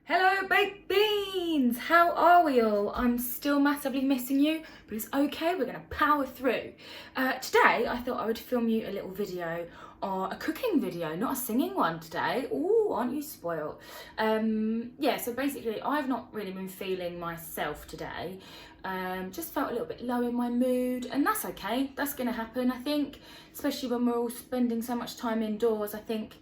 Hello baked beans, how are we all? I'm still massively missing you, but it's okay, we're gonna power through. Today I thought I would film you a little video, or a cooking video, not a singing one today. Ooh, aren't you spoiled? Yeah, so basically I've not really been feeling myself today. Just felt a little bit low in my mood, and that's okay, that's gonna happen I think, especially when we're all spending so much time indoors. I think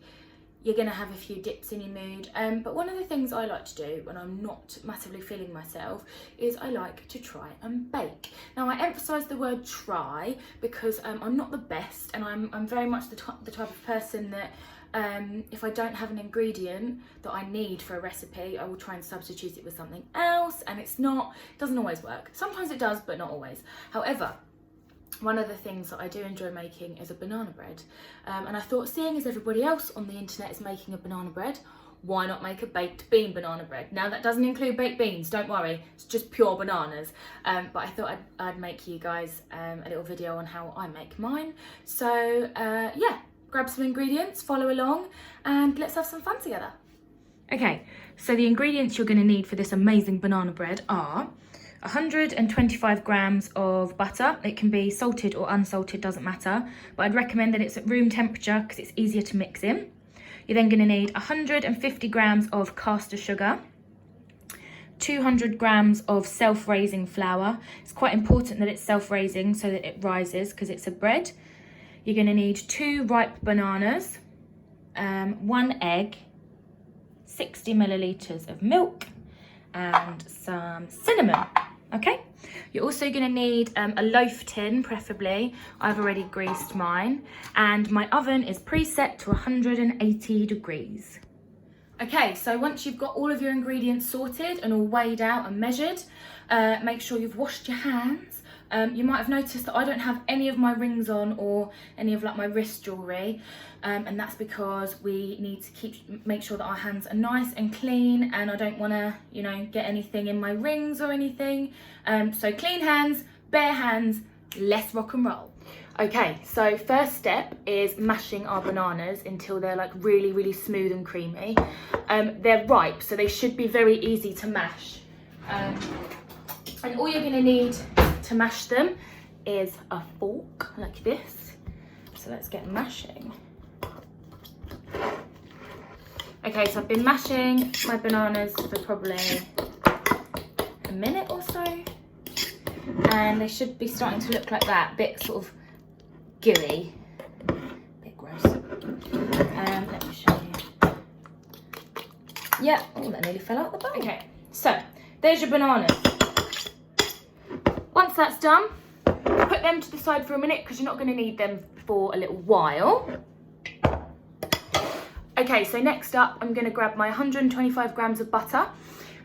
you're going to have a few dips in your mood, but one of the things I like to do when I'm not massively feeling myself is I like to try and bake. Now I emphasise the word try because I'm not the best, and I'm very much the type of person that if I don't have an ingredient that I need for a recipe, I will try and substitute it with something else, and it doesn't always work. Sometimes it does, but not always. However, one of the things that I do enjoy making is a banana bread, and I thought, seeing as everybody else on the internet is making a banana bread, why not make a baked bean banana bread? Now that doesn't include baked beans, don't worry, it's just pure bananas, but I thought I'd make you guys a little video on how I make mine. So yeah, grab some ingredients, follow along, and let's have some fun together. Okay, so the ingredients you're going to need for this amazing banana bread are 125 grams of butter. It can be salted or unsalted, doesn't matter, but I'd recommend that it's at room temperature because it's easier to mix in. You're then going to need 150 grams of caster sugar, 200 grams of self-raising flour. It's quite important that it's self-raising so that it rises because it's a bread. You're going to need 2 ripe bananas, 1 egg, 60 millilitres of milk, and some cinnamon. Okay, you're also going to need a loaf tin, preferably. I've already greased mine, and my oven is preset to 180 degrees. Okay, so once you've got all of your ingredients sorted and all weighed out and measured, make sure you've washed your hands. You might have noticed that I don't have any of my rings on or any of like my wrist jewellery, and that's because we need to make sure that our hands are nice and clean, and I don't want to, you know, get anything in my rings or anything. So clean hands, bare hands, let's rock and roll. Okay, so first step is mashing our bananas until they're like really, really smooth and creamy. They're ripe, so they should be very easy to mash. And all you're going to need to mash them is a fork like this. So let's get mashing. Okay, so I've been mashing my bananas for probably a minute or so, and they should be starting to look like that, a bit sort of gooey, a bit gross. Let me show you. Yeah, oh, that nearly fell out the bowl. Okay, so there's your bananas. Once that's done, put them to the side for a minute because you're not going to need them for a little while. Okay, so next up I'm going to grab my 125 grams of butter,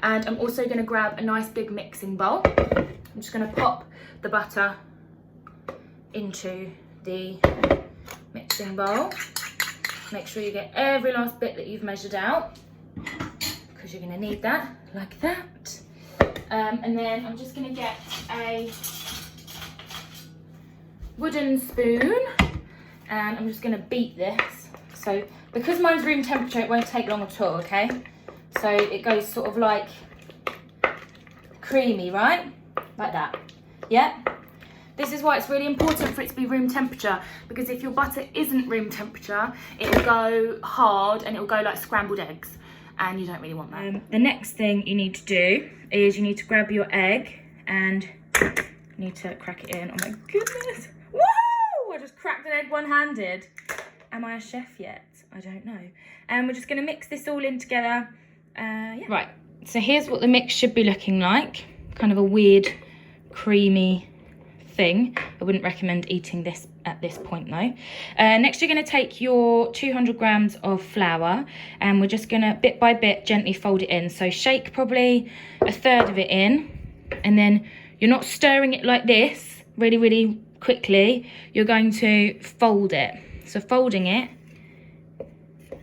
and I'm also going to grab a nice big mixing bowl. I'm just going to pop the butter into the mixing bowl. Make sure you get every last bit that you've measured out because you're going to need that, like that. And then I'm just going to get a wooden spoon, and I'm just going to beat this. So because mine's room temperature, it won't take long at all, okay? So it goes sort of like creamy, right? Like that. Yeah? This is why it's really important for it to be room temperature, because if your butter isn't room temperature, it will go hard and it will go like scrambled eggs, and you don't really want that. The next thing you need to do is you need to grab your egg and you need to crack it in. Oh my goodness. Woo! I just cracked an egg one-handed. Am I a chef yet? I don't know. And we're just going to mix this all in together. Yeah. Right, so here's what the mix should be looking like. Kind of a weird, creamy thing. I wouldn't recommend eating this at this point though. Next you're going to take your 200 grams of flour, and we're just going to bit by bit gently fold it in. So shake probably a third of it in, and then you're not stirring it like this really, really quickly. You're going to fold it. So folding it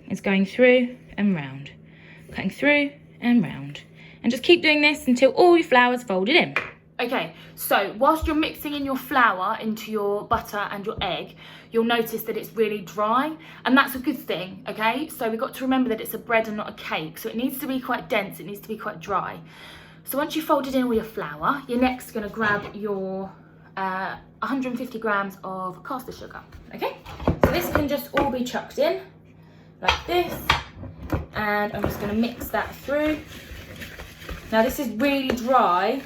is going through and round, cutting through and round, and just keep doing this until all your flour's folded in. Okay, so whilst you're mixing in your flour into your butter and your egg, you'll notice that it's really dry, and that's a good thing, okay? So we've got to remember that it's a bread and not a cake, so it needs to be quite dense, it needs to be quite dry. So once you've folded in all your flour, you're next gonna grab your 150 grams of caster sugar, okay? So this can just all be chucked in, like this, and I'm just gonna mix that through. Now this is really dry,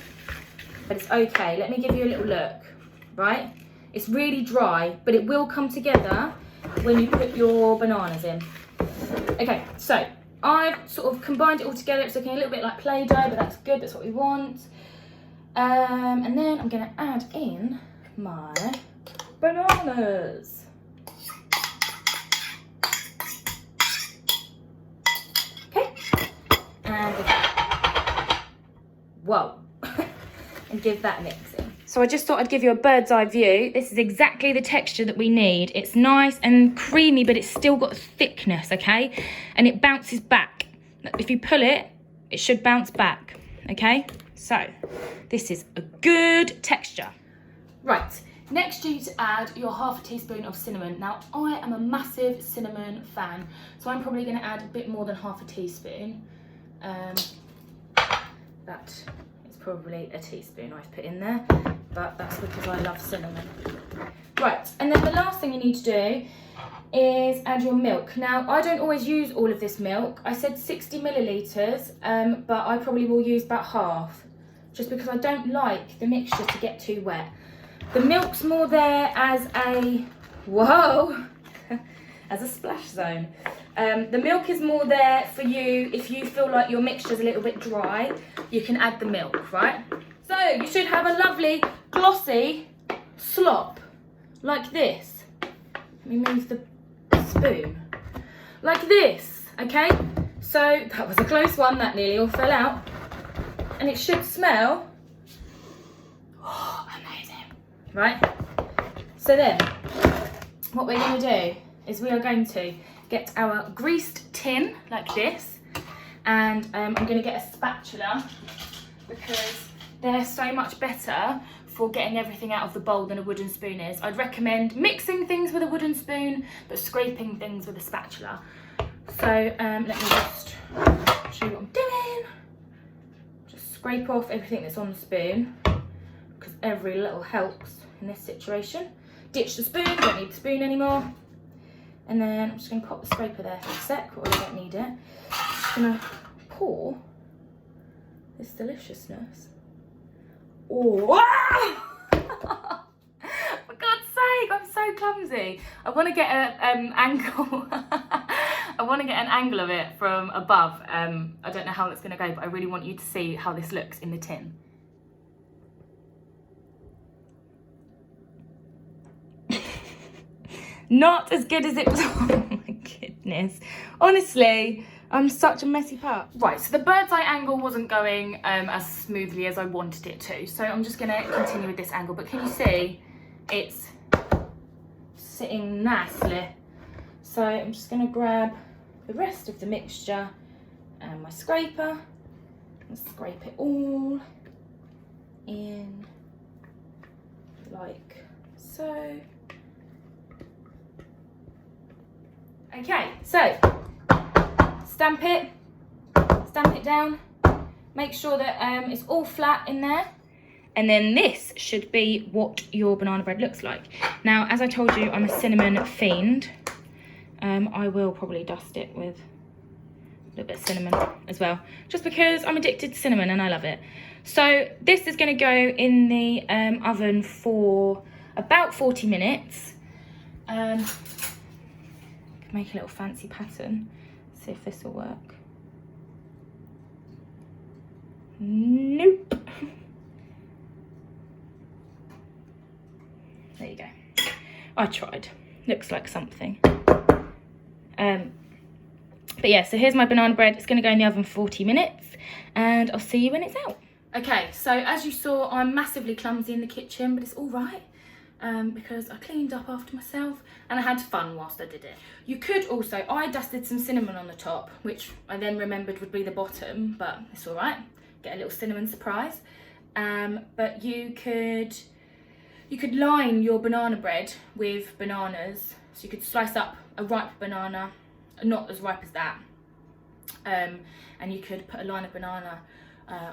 but it's okay. Let me give you a little look, right? It's really dry, but it will come together when you put your bananas in. Okay, so I've sort of combined it all together. It's looking a little bit like Play-Doh, but that's good, that's what we want. And then I'm gonna add in my bananas. Okay, and whoa. And give that a mix in. So I just thought I'd give you a bird's eye view. This is exactly the texture that we need. It's nice and creamy, but it's still got thickness, okay? And it bounces back. If you pull it, it should bounce back, okay? So this is a good texture. Right, next you need to add your half a teaspoon of cinnamon. Now I am a massive cinnamon fan, so I'm probably gonna add a bit more than half a teaspoon. That is probably a teaspoon I've put in there, but that's because I love cinnamon. Right, and then the last thing you need to do is add your milk. Now, I don't always use all of this milk. I said 60 millilitres, but I probably will use about half, just because I don't like the mixture to get too wet. The milk's more there as a, whoa, as a splash zone. The milk is more there for you if you feel like your mixture's a little bit dry, you can add the milk, right? So you should have a lovely glossy slop like this. Let me move the spoon. Like this, okay? So that was a close one, that nearly all fell out. And it should smell, oh, amazing, right? So then, what we're gonna do is we are going to get our greased tin like this, and I'm going to get a spatula because they're so much better for getting everything out of the bowl than a wooden spoon is. I'd recommend mixing things with a wooden spoon, but scraping things with a spatula. So let me just show you what I'm doing. Just scrape off everything that's on the spoon, because every little helps in this situation. Ditch the spoon, don't need the spoon anymore. And then I'm just going to pop the scraper there for a sec, or I don't need it. I'm just going to pour this deliciousness. Oh, for God's sake, I'm so clumsy. I want to get an angle. I want to get an angle of it from above. I don't know how that's going to go, but I really want you to see how this looks in the tin. Not as good as it was. Oh my goodness. Honestly, I'm such a messy pup. Right, so the bird's eye angle wasn't going as smoothly as I wanted it to. So I'm just gonna continue with this angle. But can you see, it's sitting nicely. So I'm just gonna grab the rest of the mixture and my scraper and scrape it all in like so. Okay, so stamp it down, make sure that it's all flat in there, and then this should be what your banana bread looks like. Now, as I told you, I'm a cinnamon fiend. I will probably dust it with a little bit of cinnamon as well, just because I'm addicted to cinnamon and I love it. So this is going to go in the oven for about 40 minutes. Make a little fancy pattern, see if this will work. Nope. There you go. I tried. Looks like something. But yeah, so here's my banana bread. It's going to go in the oven for 40 minutes, and I'll see you when it's out. Okay, so as you saw, I'm massively clumsy in the kitchen, but it's all right. Because I cleaned up after myself and I had fun whilst I did it. You could also, I dusted some cinnamon on the top, which I then remembered would be the bottom, but it's all right. Get a little cinnamon surprise. but you could line your banana bread with bananas. So you could slice up a ripe banana, not as ripe as that, and you could put a line of banana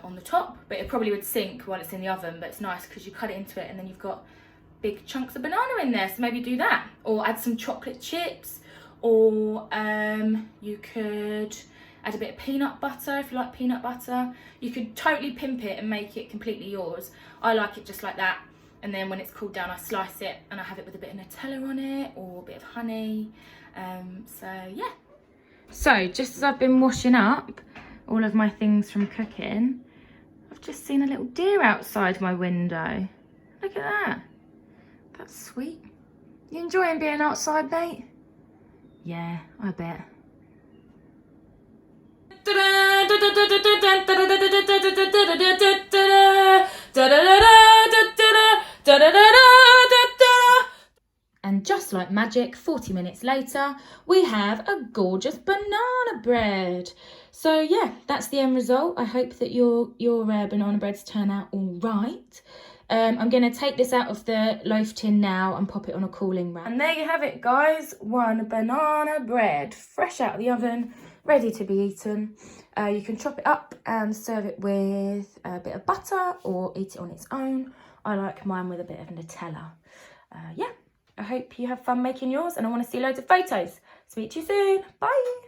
on the top, but it probably would sink while it's in the oven, but it's nice because you cut it into it and then you've got big chunks of banana in there. So maybe do that, or add some chocolate chips, or you could add a bit of peanut butter if you like peanut butter. You could totally pimp it and make it completely yours. I like it just like that, and then when it's cooled down I slice it and I have it with a bit of Nutella on it or a bit of honey. So yeah. So just as I've been washing up all of my things from cooking, I've just seen a little deer outside my window. Look at that. That's sweet. You enjoying being outside, mate? Yeah, I bet. And just like magic, 40 minutes later, we have a gorgeous banana bread. So yeah, that's the end result. I hope that your banana breads turn out all right. I'm going to take this out of the loaf tin now and pop it on a cooling rack. And there you have it, guys. One banana bread, fresh out of the oven, ready to be eaten. You can chop it up and serve it with a bit of butter or eat it on its own. I like mine with a bit of Nutella. Yeah, I hope you have fun making yours, and I want to see loads of photos. Speak to you soon. Bye.